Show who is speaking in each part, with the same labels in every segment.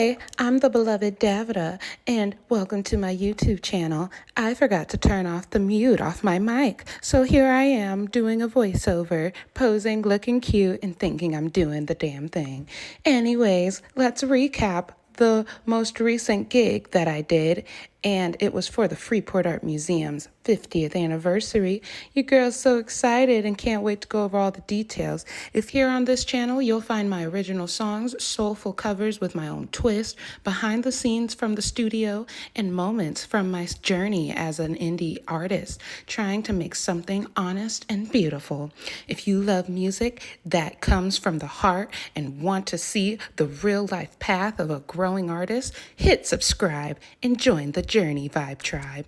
Speaker 1: Hey, I'm the beloved Davida, and welcome to my YouTube channel. I forgot to turn off the mute off my mic, so here I am doing a voiceover, posing, looking cute, and thinking I'm doing the damn thing. Anyways, let's recap the most recent gig that I did, and it was for the Freeport Art Museum's 50th anniversary. Your girl's so excited and can't wait to go over all the details. If here on this channel, you'll find my original songs, soulful covers with my own twist, behind the scenes from the studio, and moments from my journey as an indie artist, trying to make something honest and beautiful. If you love music that comes from the heart and want to see the real life path of a growing artist, hit subscribe and join the Journey Vibe Tribe.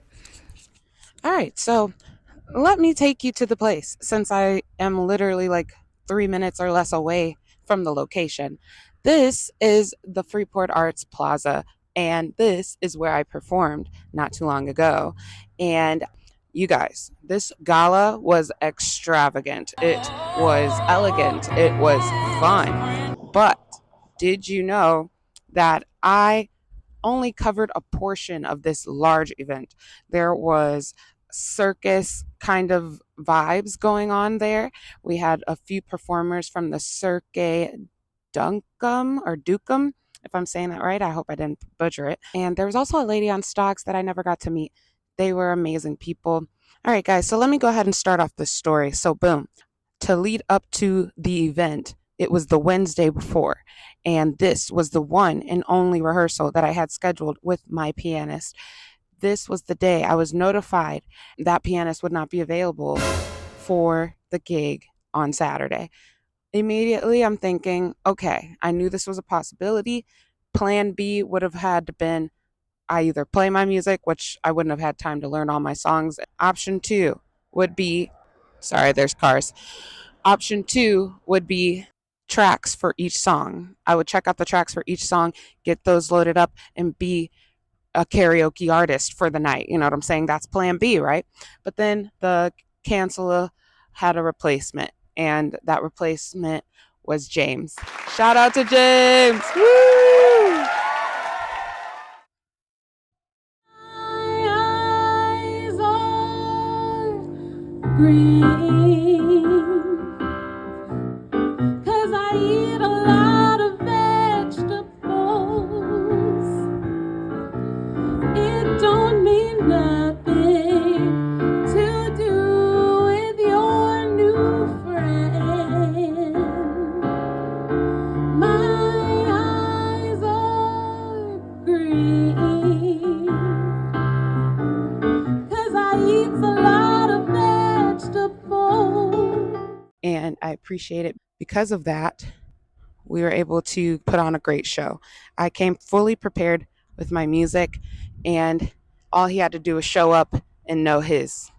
Speaker 1: All right, so let me take you to the place since I am literally like 3 minutes or less away from the location. This is the Freeport Arts Plaza, and this is where I performed not too long ago. And you guys, this gala was extravagant. It was elegant. It was fun. But did you know that I only covered a portion of this large event? There was circus kind of vibes going on there. We had a few performers from the Cirque Duncum, if I'm saying that right. I hope I didn't butcher it. And there was also a lady on stocks that I never got to meet. They were amazing people. All right, guys, so let me go ahead and start off this story. So, boom, to lead up to the event, it was the Wednesday before, and this was the one and only rehearsal that I had scheduled with my pianist. This was the day I was notified that pianist would not be available for the gig on Saturday. Immediately, I'm thinking, okay, I knew this was a possibility. Plan B would have had to been I either play my music, which I wouldn't have had time to learn all my songs. Option two would be, sorry, there's cars. Option two would be tracks for each song. I would check out the tracks for each song, get those loaded up, and be a karaoke artist for the night. You know what I'm saying? That's plan B, right? But then the canceler had a replacement, and that replacement was James. Shout out to James! Woo! My eyes are green, 'cause I eat a lot of vegetables. It don't mean nothing to do with your new friend. My eyes are green, 'cause I eat a lot of vegetables. And I appreciate it. Because of that, we were able to put on a great show. I came fully prepared with my music, and all he had to do was show up and know his.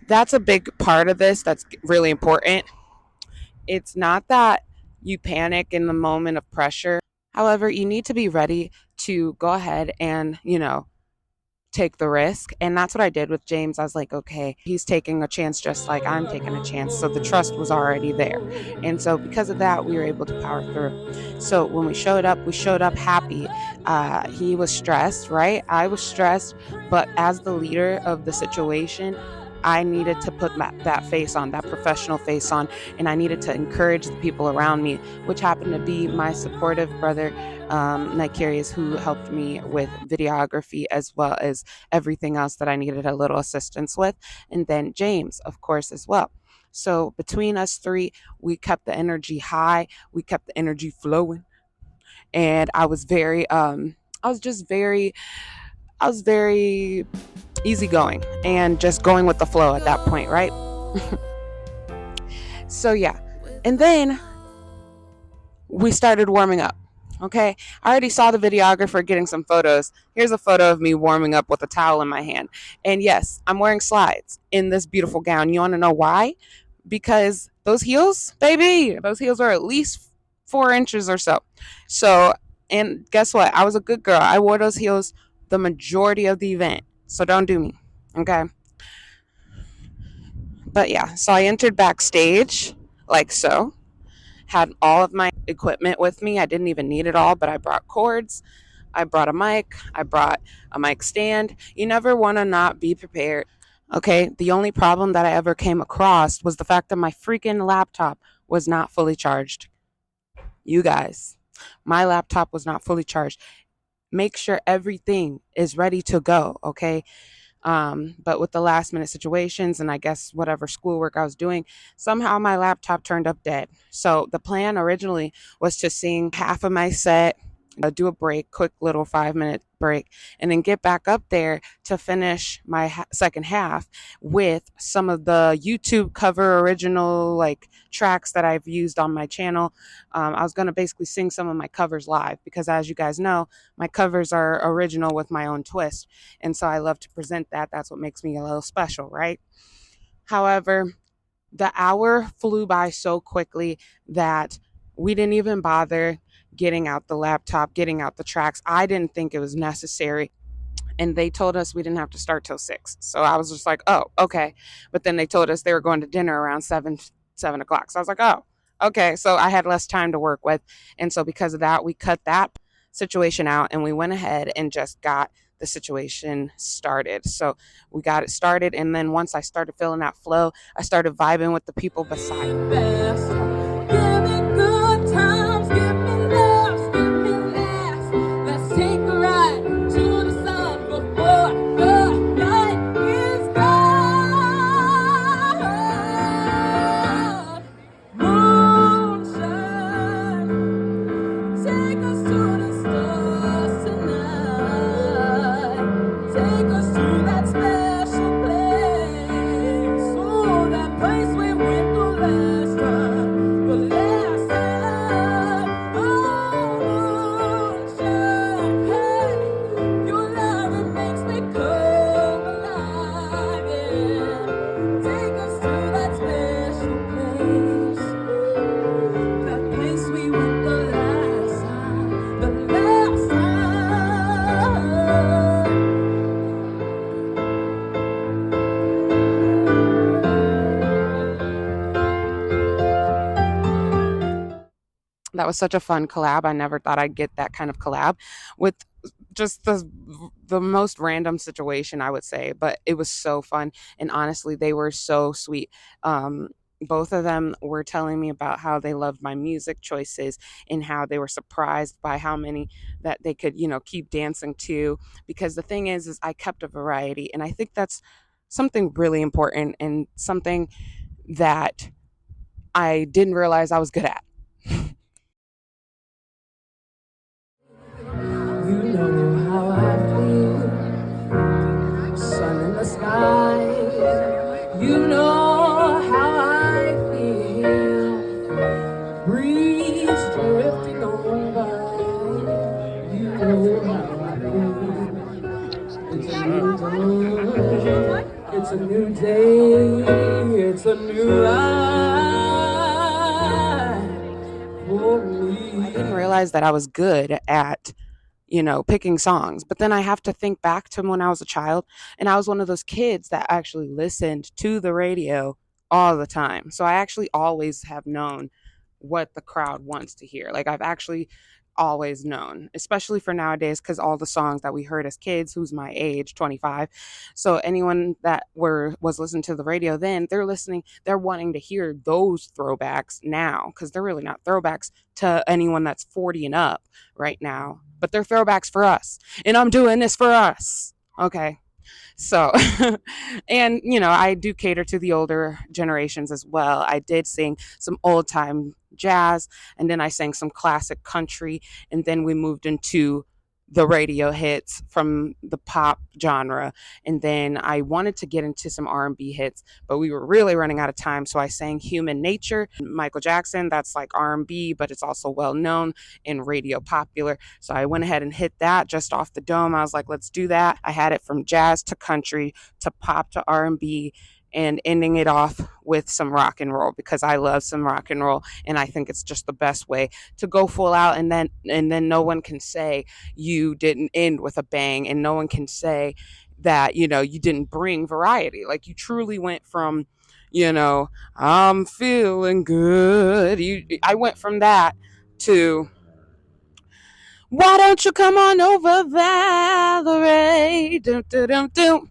Speaker 1: That's a big part of this that's really important. It's not that you panic in the moment of pressure. However, you need to be ready to go ahead and, take the risk. And that's what I did with James. I was like, okay, he's taking a chance just like I'm taking a chance. So the trust was already there. And so because of that, we were able to power through. So when we showed up happy. He was stressed, right? I was stressed. But as the leader of the situation, I needed to put that face on, that professional face on, and I needed to encourage the people around me, which happened to be my supportive brother, Nicarius, who helped me with videography as well as everything else that I needed a little assistance with, and then James, of course, as well. So between us three, we kept the energy high, we kept the energy flowing, and I was very easygoing and just going with the flow at that point, right? So yeah, and then we started warming up. Okay, I already saw the videographer getting some photos. Here's a photo of me warming up with a towel in my hand. And yes, I'm wearing slides in this beautiful gown. You want to know why? Because those heels, baby, those heels are at least 4 inches or so. So, and guess what? I was a good girl. I wore those heels the majority of the event. So don't do me. Okay. But yeah, so I entered backstage like so. Had all of my equipment with me. I didn't even need it all, but I brought cords, I brought a mic, I brought a mic stand. You never want to not be prepared. Okay, the only problem that I ever came across was the fact that my freaking laptop was not fully charged. You guys, my laptop was not fully charged. Make sure everything is ready to go, okay? But with the last minute situations and I guess whatever schoolwork I was doing, somehow my laptop turned up dead. So the plan originally was to sing half of my set, do a break, quick little 5 minute break, and then get back up there to finish my second half with some of the YouTube cover original like tracks that I've used on my channel. I was going to basically sing some of my covers live because, as you guys know, my covers are original with my own twist. And so I love to present that. That's what makes me a little special, right? However, the hour flew by so quickly that we didn't even bother getting out the laptop, getting out the tracks. I didn't think it was necessary. And they told us we didn't have to start till 6. So I was just like, oh, okay. But then they told us they were going to dinner around 7 o'clock. So I was like, oh, okay. So I had less time to work with. And so because of that, we cut that situation out and we went ahead and just got the situation started. So we got it started. And then once I started feeling that flow, I started vibing with the people beside me. That was such a fun collab. I never thought I'd get that kind of collab with just the most random situation, I would say, but it was so fun. And honestly, they were so sweet. Both of them were telling me about how they loved my music choices and how they were surprised by how many that they could, keep dancing to. Because the thing is I kept a variety, and I think that's something really important and something that I didn't realize I was good at. You know how I feel, sun in the sky. You know how I feel, breeze drifting on by. You know how I feel. It's a new dawn, it's a new day, it's a new life for me. I didn't realize that I was good at picking songs. But then I have to think back to when I was a child, and I was one of those kids that actually listened to the radio all the time. So I actually always have known what the crowd wants to hear. Like I've actually always known, especially for nowadays, because all the songs that we heard as kids, who's my age, 25. So anyone that was listening to the radio then, they're wanting to hear those throwbacks now, because they're really not throwbacks to anyone that's 40 and up right now, but they're throwbacks for us. And I'm doing this for us. Okay. So, and I do cater to the older generations as well. I did sing some old time jazz, and then I sang some classic country, and then we moved into the radio hits from the pop genre, and then I wanted to get into some R&B hits, but we were really running out of time, so I sang Human Nature, Michael Jackson. That's like R&B, but it's also well known in radio popular. So I went ahead and hit that just off the dome. I was like, let's do that. I had it from jazz to country to pop to R&B, and ending it off with some rock and roll, because I love some rock and roll, and I think it's just the best way to go full out, and then no one can say you didn't end with a bang, and no one can say that you didn't bring variety. Like you truly went from
Speaker 2: I'm feeling good. I went from that to, why don't you come on over, Valerie? Dum, dum, dum, dum.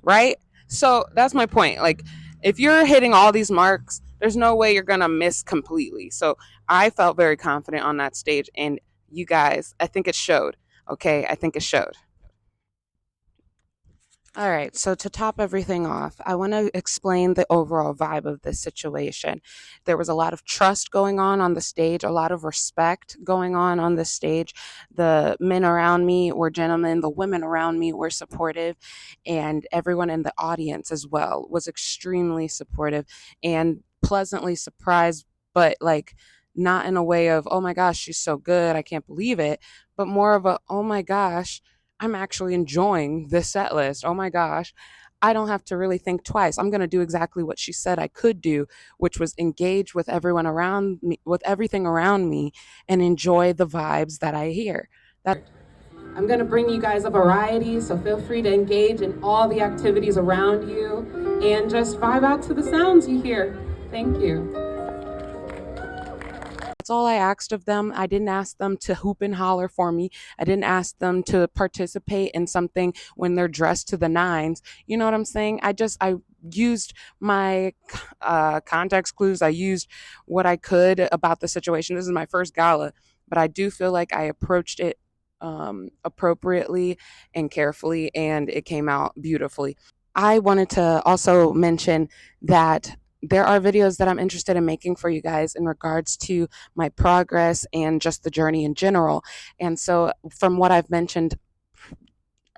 Speaker 2: Right? So that's my point. Like, if you're hitting all these marks, there's no way you're gonna miss completely. So I felt very confident on that stage, and you guys, I think it showed. Okay, I think it showed. All right, so to top everything off, I want to explain the overall vibe of this situation. There was a lot of trust going on the stage, a lot of respect going on the stage. The men around me were gentlemen, the women around me were supportive, and everyone in the audience as well was extremely supportive and pleasantly surprised, but like not in a way of, oh my gosh, she's so good, I can't believe it, but more of a, oh my gosh, I'm actually enjoying this set list. Oh my gosh. I don't have to really think twice. I'm going to do exactly what she said I could do, which was engage with everyone around me, with everything around me, and enjoy the vibes that I hear. I'm going to bring you guys a variety, so feel free to engage in all the activities around you and just vibe out to the sounds you hear. Thank you. That's all I asked of them. I didn't ask them to hoop and holler for me. I didn't ask them to participate in something when they're dressed to the nines. You know what I'm saying? I used my context clues. I used what I could about the situation. This is my first gala, but I do feel like I approached it appropriately and carefully, and it came out beautifully. I wanted to also mention that there are videos that I'm interested in making for you guys in regards to my progress and just the journey in general. And so,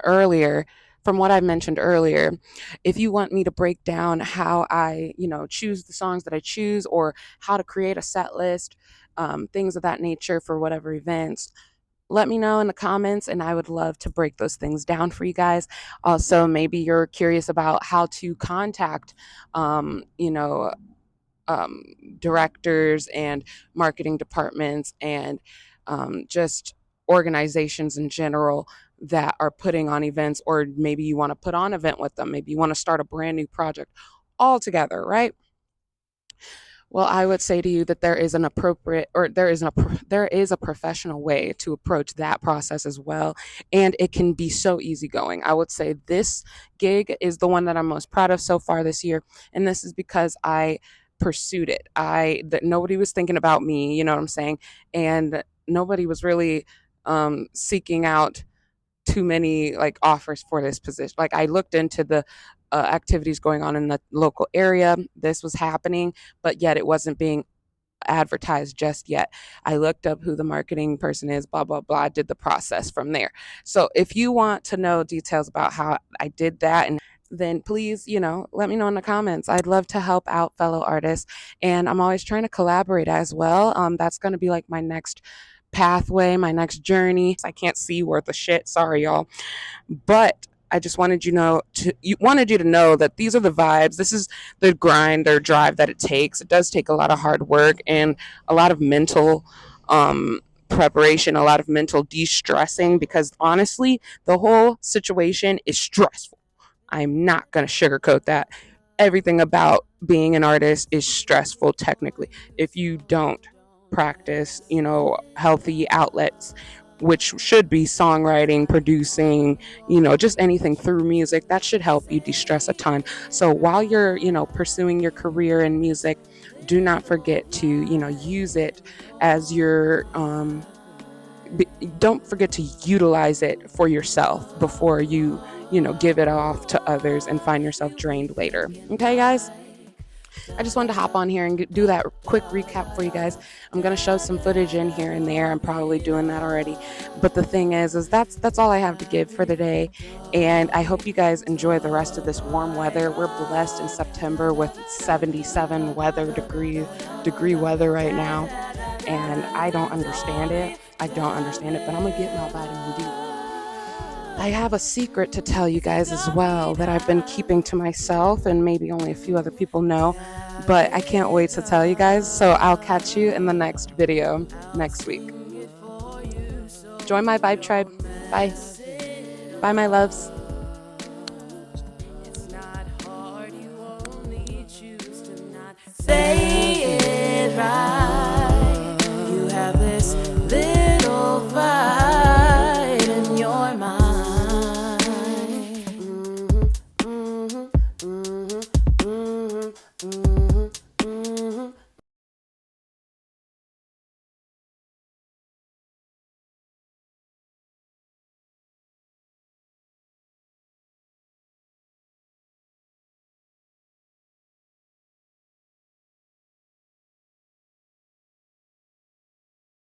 Speaker 2: earlier, from what I mentioned earlier, if you want me to break down how I, choose the songs that I choose or how to create a set list, things of that nature for whatever events, let me know in the comments and I would love to break those things down for you guys. Also, maybe you're curious about how to contact, um, you know, um, directors and marketing departments and just organizations in general that are putting on events, or maybe you want to put on an event with them. Maybe you want to start a brand new project all together, right? Well, I would say to you that there is an appropriate, or there is a professional way to approach that process as well, and it can be so easygoing. I would say this gig is the one that I'm most proud of so far this year, and this is because I pursued it. I that nobody was thinking about me, you know what I'm saying, and nobody was really seeking out too many like offers for this position. Like, I looked into the activities going on in the local area. This was happening, but yet it wasn't being advertised just yet. I looked up who the marketing person is, blah, blah, blah, did the process from there. So if you want to know details about how I did that, and then please, let me know in the comments. I'd love to help out fellow artists. And I'm always trying to collaborate as well. That's going to be like my next pathway, my next journey. I can't see worth a shit. Sorry, y'all. But I just wanted you to know that these are the vibes. This is the grind or drive that it takes. It does take a lot of hard work and a lot of mental preparation, a lot of mental de-stressing, because honestly, the whole situation is stressful. I'm not going to sugarcoat that. Everything about being an artist is stressful technically. If you don't practice, healthy outlets, which should be songwriting, producing, just anything through music, that should help you de-stress a ton. So while you're, pursuing your career in music, do not forget to, use it as your don't forget to utilize it for yourself before you give it off to others and find yourself drained later. Okay, guys, I just wanted to hop on here and do that quick recap for you guys. I'm going to show some footage in here and there. I'm probably doing that already, but the thing is that's all I have to give for today. And I hope you guys enjoy the rest of this warm weather. We're blessed in September with 77 degree weather right now, and I don't understand it. But I'm gonna get my vitamin D. I have a secret to tell you guys as well that I've been keeping to myself, and maybe only a few other people know, but I can't wait to tell you guys. So I'll catch you in the next video next week. Join my Vibe Tribe. Bye. Bye, my loves.